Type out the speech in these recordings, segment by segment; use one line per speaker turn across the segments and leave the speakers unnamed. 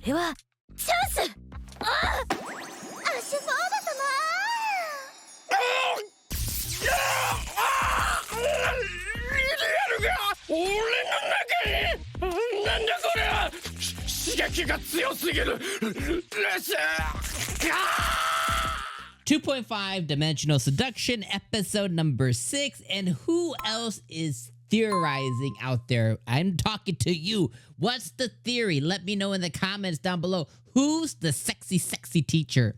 れはチャンス。ああ、アッシュフォード様。
俺の中になんだこれは刺激が強すぎる。
2.5 Dimensional Seduction, episode number 6. And who else is theorizing out there? I'm talking to you. What's the theory? Let me know in the comments down below. Who's the sexy, sexy teacher?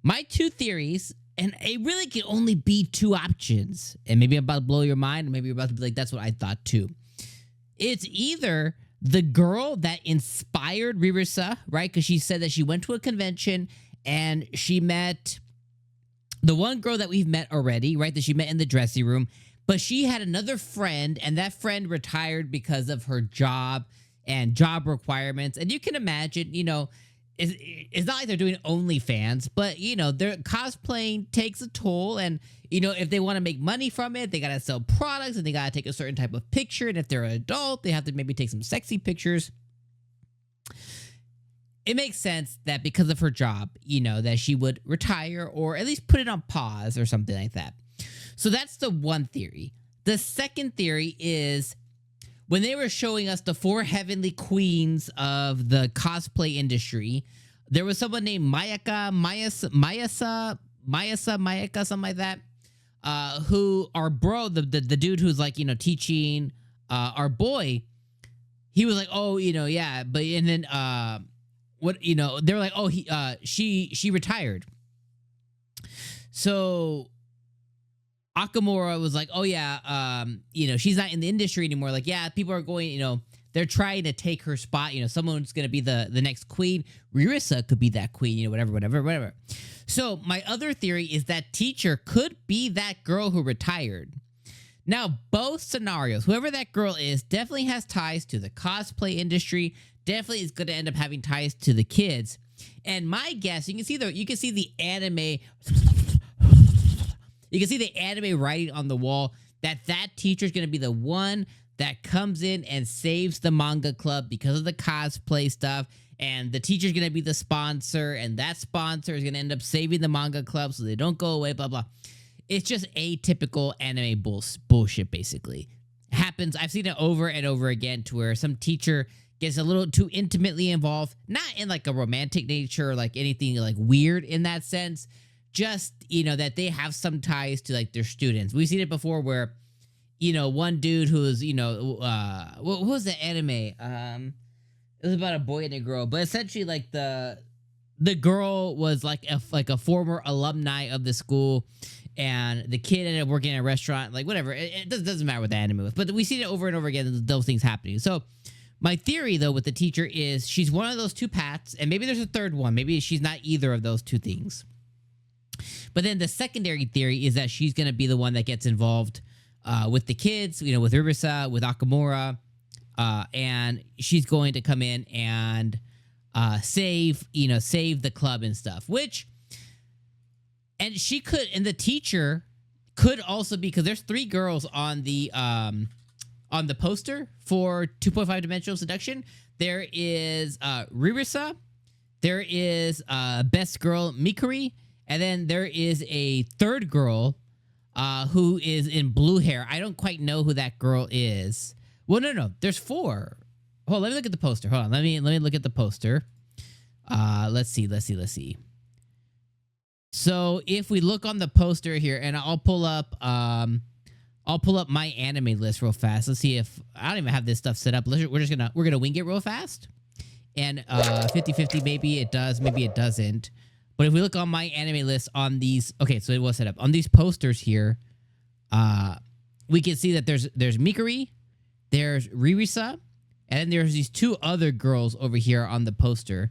My two theories, and it really can only be two options. And maybe I'm about to blow your mind, or maybe you're about to be like, that's what I thought too. It's either the girl that inspired Ririsa, right? Because she said that she went to a convention and she met the one girl that we've met already, right? That she met in the dressing room. But she had another friend, and that friend retired because of her job and job requirements. And you can imagine, you know, it's not like they're doing OnlyFans, but, you know, their cosplaying takes a toll. And, you know, if they want to make money from it, they got to sell products and they got to take a certain type of picture. And if they're an adult, they have to maybe take some sexy pictures. It makes sense that because of her job, you know, that she would retire or at least put it on pause or something like that. So that's the one theory. The second theory is when they were showing us the 4 heavenly queens of the cosplay industry, there was someone named Mayaka, something like that, who our bro, the dude who's like, you know, teaching our boy, he was like, oh, you know, yeah, but and then what, you know, they were like, oh, she retired. So Akamura was like, oh yeah, you know, she's not in the industry anymore. Like, yeah, people are going, you know, they're trying to take her spot. You know, someone's going to be the next queen. Ririsa could be that queen, you know, whatever. So my other theory is that teacher could be that girl who retired. Now, both scenarios, whoever that girl is, definitely has ties to the cosplay industry, definitely is going to end up having ties to the kids. And my guess, you can see the anime, you can see the anime writing on the wall that teacher is going to be the one that comes in and saves the manga club because of the cosplay stuff. And the teacher's going to be the sponsor, and that sponsor is going to end up saving the manga club so they don't go away, blah, blah. It's just atypical anime bullshit, basically. Happens, I've seen it over and over again to where some teacher gets a little too intimately involved, not in like a romantic nature or like anything like weird in that sense, just, you know, that they have some ties to like their students. We've seen it before where, you know, one dude who's, you know, what was the anime? It was about a boy and a girl, but essentially like the girl was like a former alumni of the school, and the kid ended up working at a restaurant, like whatever. It doesn't matter what the anime was, but we see it over and over again, those things happening. So my theory though with the teacher is she's one of those two paths, and maybe there's a third one. Maybe she's not either of those two things. But then the secondary theory is that she's going to be the one that gets involved with the kids, you know, with Ririsa, with Akamura, and she's going to come in and save the club and stuff, and she could, and the teacher could also be, because there's 3 girls on the poster for 2.5 Dimensional Seduction. There is Ririsa, there is best girl Mikari, and then there is a third girl who is in blue hair. I don't quite know who that girl is. Well, no. There's 4. Hold on, let me look at the poster. Hold on, let me look at the poster. Let's see. So if we look on the poster here, and I'll pull up my anime list real fast. Let's see if I don't even have this stuff set up. We're gonna wing it real fast. And 50-50, maybe it does, maybe it doesn't. But if we look on my anime list on these, okay, so it was set up on these posters here. We can see that there's Mikari, there's Ririsa, and then there's these 2 other girls over here on the poster.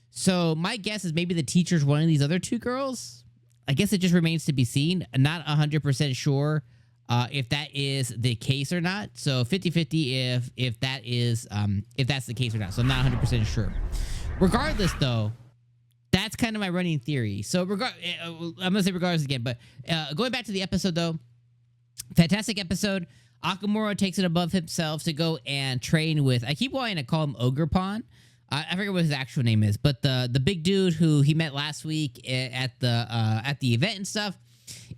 So my guess is maybe the teacher's one of these other 2 girls. I guess it just remains to be seen. I'm not 100% sure if that is the case or not. So 50-50 if that's the case or not. So I'm not 100% sure. Regardless, though, that's kind of my running theory. So I'm going to say regardless again, but going back to the episode, though, fantastic episode. Akamura takes it above himself to go and train with, I keep wanting to call him Ogre Pawn, I forget what his actual name is, but the big dude who he met last week at the event and stuff.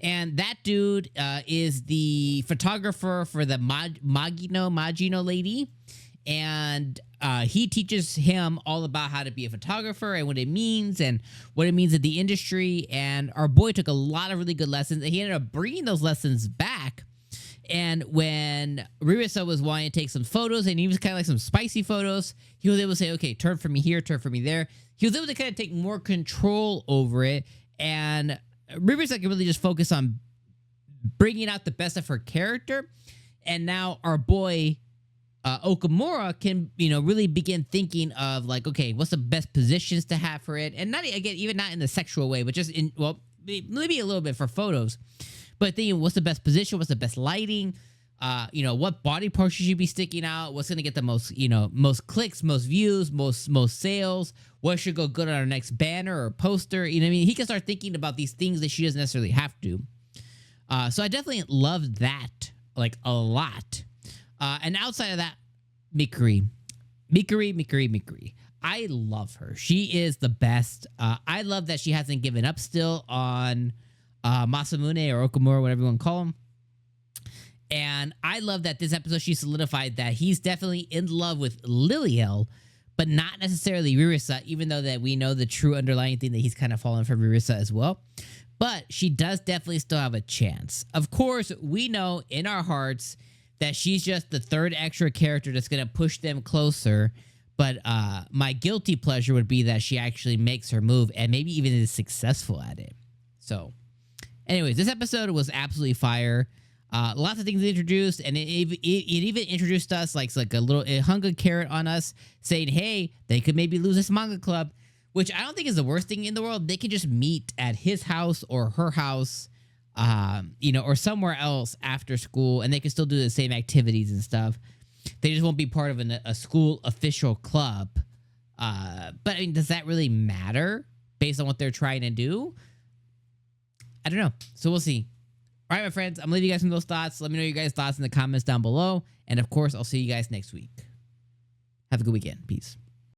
And that dude is the photographer for the Magino lady. And he teaches him all about how to be a photographer and what it means in the industry. And our boy took a lot of really good lessons. And he ended up bringing those lessons back. And when Ririsa was wanting to take some photos, and he was kind of like some spicy photos, he was able to say, okay, turn for me here, turn for me there. He was able to kind of take more control over it. And Ririsa can really just focus on bringing out the best of her character. And now our boy Okamura can, really begin thinking of like, okay, what's the best positions to have for it? And not, again, even not in the sexual way, but just maybe a little bit for photos. But thinking, what's the best position? What's the best lighting? What body parts should you be sticking out? What's going to get the most clicks, most views, most sales? What should go good on our next banner or poster? You know what I mean? He can start thinking about these things that she doesn't necessarily have to. So I definitely love that, like, a lot. And outside of that, Mikari. I love her. She is the best. I love that she hasn't given up still on Masamune or Okamura, whatever you want to call him. And I love that this episode she solidified that he's definitely in love with Liliel, but not necessarily Ririsa, even though that we know the true underlying thing that he's kind of fallen for Ririsa as well. But she does definitely still have a chance. Of course, we know in our hearts that she's just the third extra character that's going to push them closer. But my guilty pleasure would be that she actually makes her move and maybe even is successful at it. So, anyways, this episode was absolutely fire. Lots of things introduced, and it even introduced us like it hung a carrot on us, saying, hey, they could maybe lose this manga club, which I don't think is the worst thing in the world. They can just meet at his house or her house, or somewhere else after school, and they can still do the same activities and stuff. They just won't be part of a school official club. But I mean, does that really matter based on what they're trying to do? I don't know. So we'll see. All right, my friends, I'm leaving you guys some of those thoughts. Let me know your guys' thoughts in the comments down below. And of course, I'll see you guys next week. Have a good weekend. Peace.